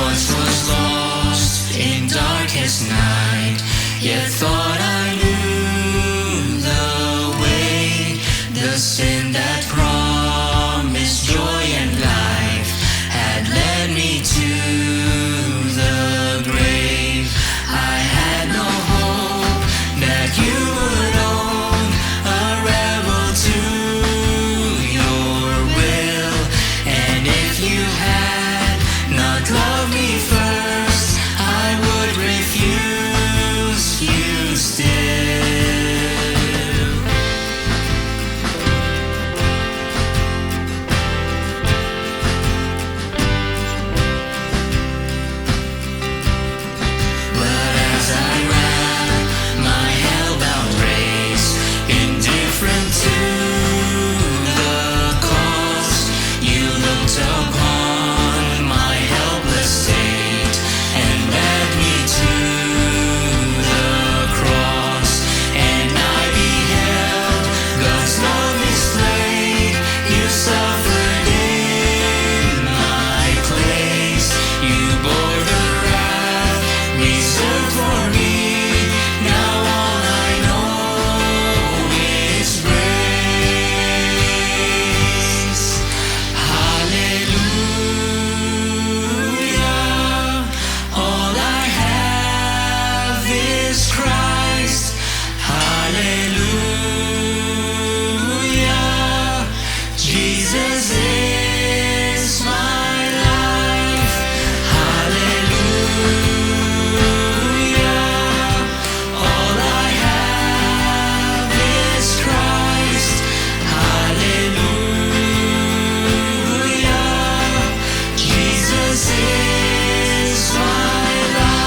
once was lost in darkest night, yet thought I knew the way. The sin that promised joy and life had led me to the grave. I had no hope that you would own, a rebel to your will. And if you had not loved me first, I would refuse you still. But as I ran my hell-bound race, indifferent to the cost, you looked upon my helpless state and led me to the cross. And I beheld God's love displayed. You suffered in my place. You bore the wrath reserved for me. Now all I know is grace. Hallelujah. All I have is Christ. Hallelujah. Jesus is my life. Hallelujah. All I have is Christ. Hallelujah. Jesus is my life.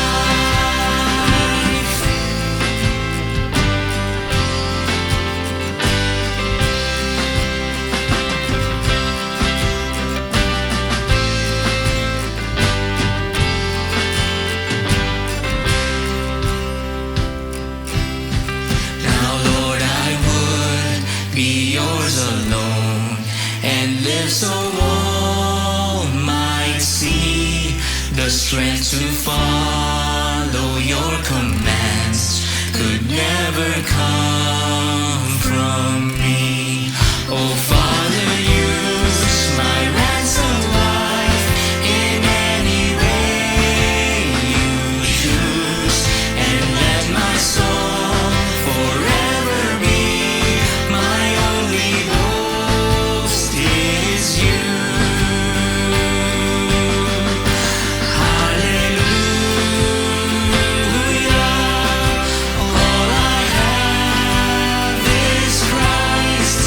Now, Lord, I would be yours alone and live so all might see the strength to follow your commands could never come from me. Oh, Father, use my ransom life in any way you choose, and let my soul forever be. My only boast is you. Hallelujah. All I have is Christ.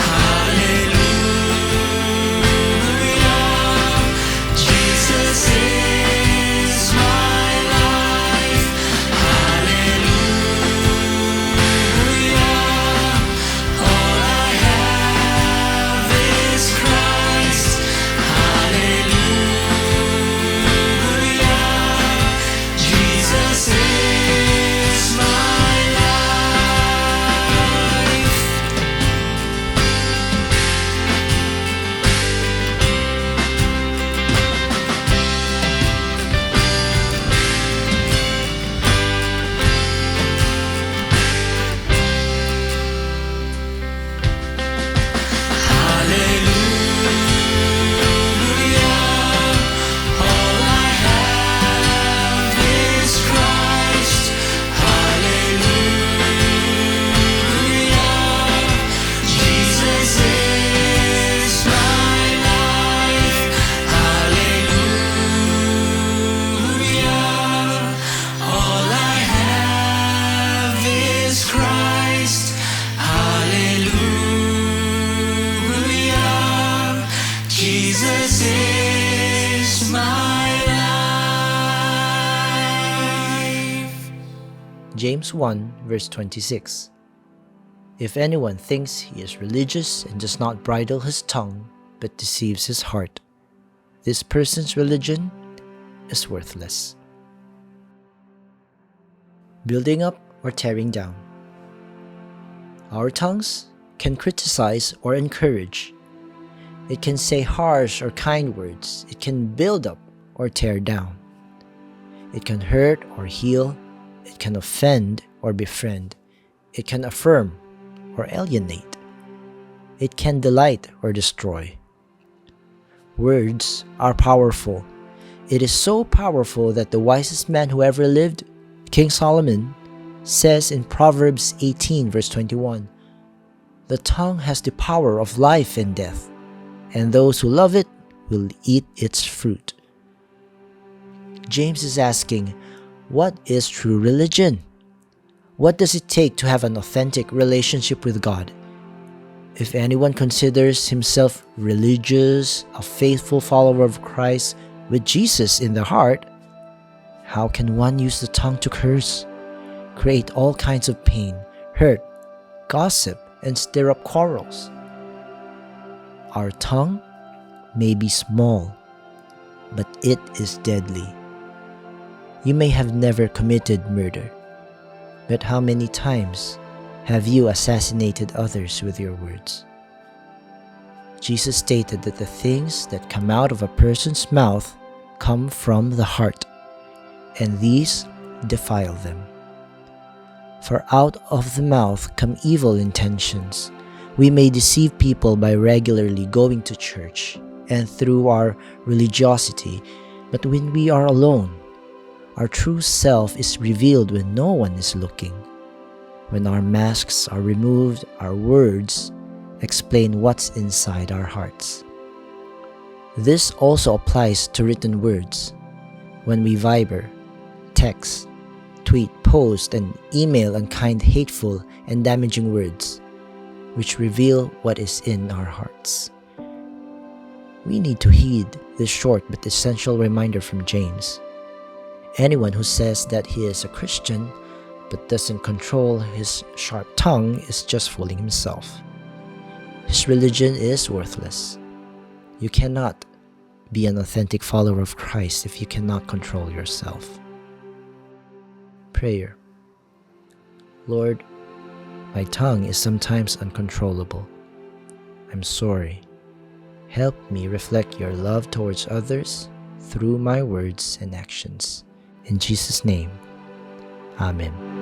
Hallelujah. Jesus is my life. Hallelujah. All I have is Christ. Hallelujah. Jesus is my life. Hallelujah. All I have is Christ. Hallelujah. Jesus is my life. Hallelujah. All I have is Christ. Hallelujah. Jesus is my life. James 1 verse 26. If anyone thinks he is religious and does not bridle his tongue, but deceives his heart, this person's religion is worthless. Building up or tearing down. Our tongues can criticize or encourage. It can say harsh or kind words. It can build up or tear down. It can hurt or heal. It can offend or befriend. It can affirm or alienate. It can delight or destroy. Words are powerful. It is so powerful that the wisest man who ever lived, King Solomon, says in Proverbs 18 verse 21, "The tongue has the power of life and death, and those who love it will eat its fruit." James is asking, what is true religion? What does it take to have an authentic relationship with God? If anyone considers himself religious, a faithful follower of Christ with Jesus in their heart, how can one use the tongue to curse, create all kinds of pain, hurt, gossip, and stir up quarrels? Our tongue may be small, but it is deadly. You may have never committed murder, but how many times have you assassinated others with your words? Jesus stated that the things that come out of a person's mouth come from the heart, and these defile them. For out of the mouth come evil intentions. We may deceive people by regularly going to church and through our religiosity, but when we are alone, our true self is revealed when no one is looking. When our masks are removed, our words explain what's inside our hearts. This also applies to written words. When we viber, text, tweet, post, and email unkind, hateful, and damaging words, which reveal what is in our hearts. We need to heed this short but essential reminder from James. Anyone who says that he is a Christian but doesn't control his sharp tongue is just fooling himself. His religion is worthless. You cannot be an authentic follower of Christ if you cannot control yourself. Prayer. Lord, my tongue is sometimes uncontrollable. I'm sorry. Help me reflect your love towards others through my words and actions. In Jesus' name, Amen.